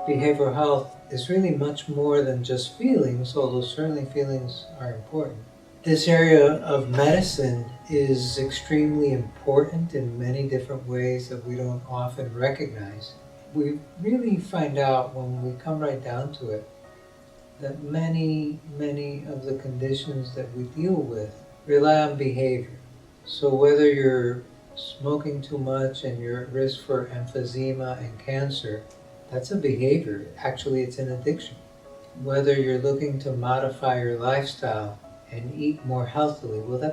behavioral health is really much more than just feelings, although certainly feelings are important. This area of medicine is extremely important in many different ways that we don't often recognize. We really find out when we come right down to it that many of the conditions that we deal with rely on behavior. So whether you're smoking too much and you're at risk for emphysema and cancer, that's a behavior. Actually, it's an addiction. Whether you're looking to modify your lifestyle and eat more healthily, well,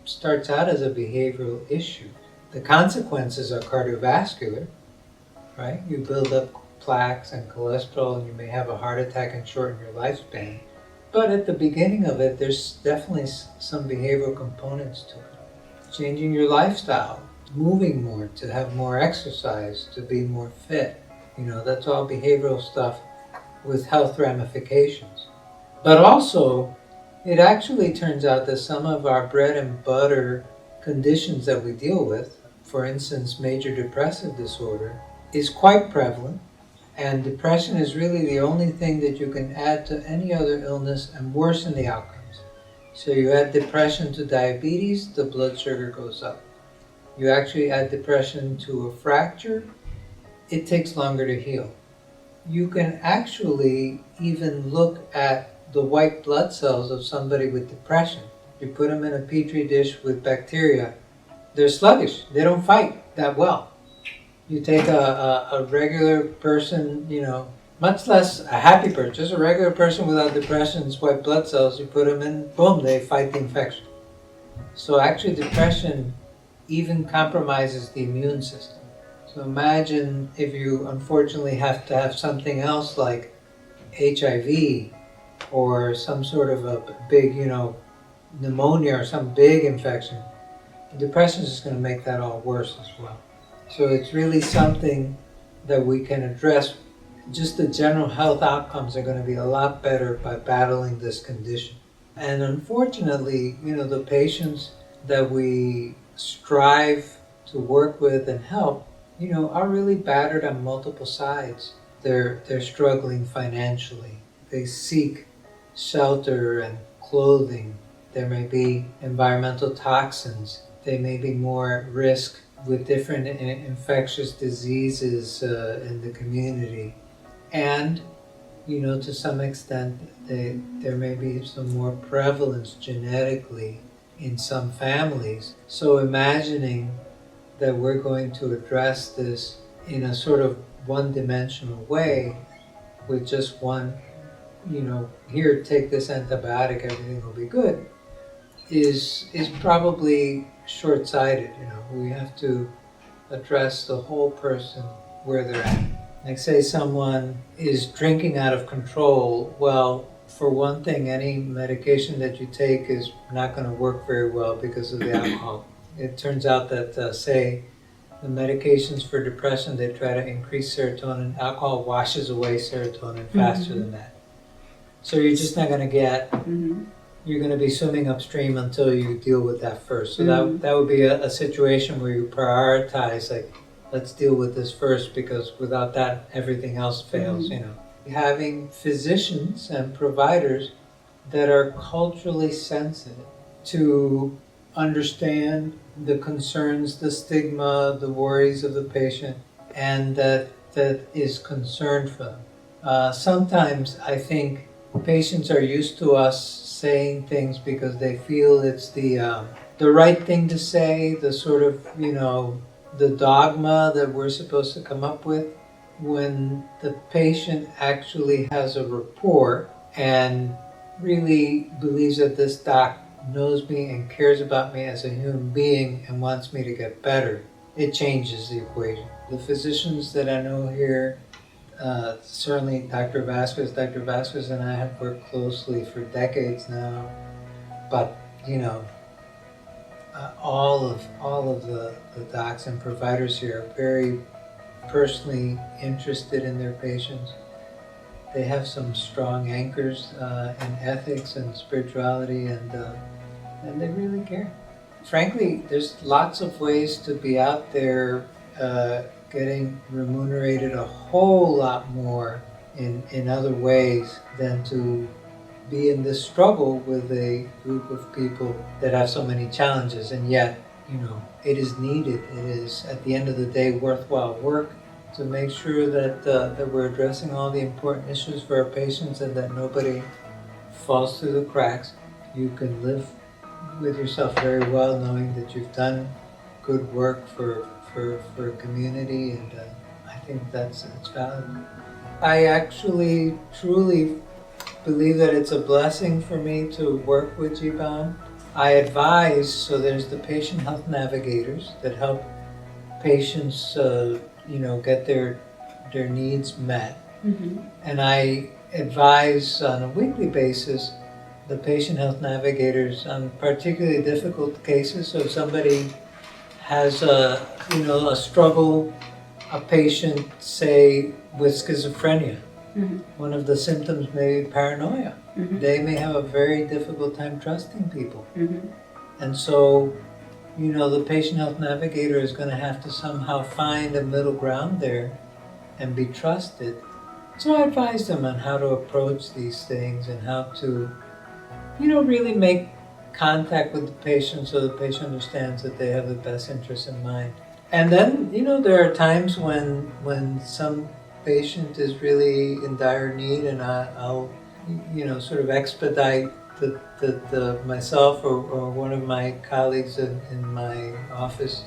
starts out as a behavioral issue. The consequences are cardiovascular, right? You build up plaques and cholesterol, and you may have a heart attack and shorten your lifespan. But at the beginning of it, there's definitely some behavioral components to it. Changing your lifestyle, moving more, to have more exercise, to be more fit. That's all behavioral stuff with health ramifications. But also, it actually turns out that some of our bread and butter conditions that we deal with, for instance, major depressive disorder, is quite prevalent. And depression is really the only thing that you can add to any other illness and worsen the outcomes. So you add depression to diabetes, the blood sugar goes up. You actually add depression to a fracture, it takes longer to heal. You can actually even look at the white blood cells of somebody with depression. You put them in a petri dish with bacteria, they're sluggish, they don't fight that well. You take a regular person, much less a happy person, just a regular person without depression's white blood cells, you put them in, boom, they fight the infection. So actually depression even compromises the immune system. So imagine if you unfortunately have to have something else like HIV or some sort of a big, pneumonia or some big infection. Depression is going to make that all worse as well. So it's really something that we can address. Just the general health outcomes are going to be a lot better by battling this condition. And unfortunately, the patients that we strive to work with and help, are really battered on multiple sides. They're struggling financially. They seek shelter and clothing. There may be environmental toxins. They may be more at risk with different infectious diseases in the community. And, to some extent, there may be some more prevalence genetically in some families. So imagining that we're going to address this in a sort of one-dimensional way with just one, here, take this antibiotic, everything will be good, is probably short-sighted. We have to address the whole person where they're at. Like say someone is drinking out of control, well, for one thing, any medication that you take is not going to work very well because of the alcohol. It turns out that, say, the medications for depression, they try to increase serotonin. Alcohol washes away serotonin faster than that. So you're just not going to get, you're going to be swimming upstream until you deal with that first. So that would be a situation where you prioritize, like, let's deal with this first, because without that, everything else fails, Having physicians and providers that are culturally sensitive to understand the concerns, the stigma, the worries of the patient, and that is concerned for them. Sometimes I think patients are used to us saying things because they feel it's the right thing to say, the sort of, the dogma that we're supposed to come up with. When the patient actually has a rapport and really believes that this doc knows me and cares about me as a human being and wants me to get better, it changes the equation. The physicians that I know here, certainly Dr. Vasquez and I have worked closely for decades now, but all of the docs and providers here are very personally interested in their patients. They have some strong anchors in ethics and spirituality, and they really care. Frankly, there's lots of ways to be out there getting remunerated a whole lot more in other ways than to be in this struggle with a group of people that have so many challenges, and yet, it is needed. It is, at the end of the day, worthwhile work to make sure that we're addressing all the important issues for our patients and that nobody falls through the cracks. You can live with yourself very well knowing that you've done good work for a community, and I think it's valuable. I actually truly believe that it's a blessing for me to work with GBUAHN. I advise, so there's the patient health navigators that help patients, get their needs met. Mm-hmm. And I advise on a weekly basis the patient health navigators on particularly difficult cases. So if somebody has a struggle, a patient, say, with schizophrenia, Mm-hmm. one of the symptoms may be paranoia. Mm-hmm. They may have a very difficult time trusting people. Mm-hmm. And so, the patient health navigator is going to have to somehow find a middle ground there and be trusted. So I advise them on how to approach these things and how to, really make contact with the patient so the patient understands that they have the best interests in mind. And then, there are times when some patient is really in dire need, and I'll sort of expedite the myself or one of my colleagues in my office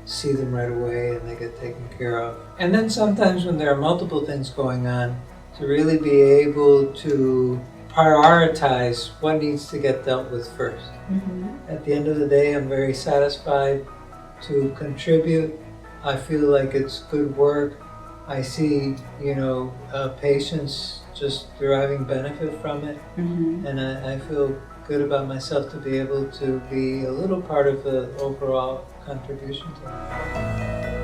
see them right away and they get taken care of. And then sometimes when there are multiple things going on, to really be able to prioritize what needs to get dealt with first. Mm-hmm. At the end of the day, I'm very satisfied to contribute. I feel like it's good work. I see, patients just deriving benefit from it. Mm-hmm. And I feel good about myself to be able to be a little part of the overall contribution to it.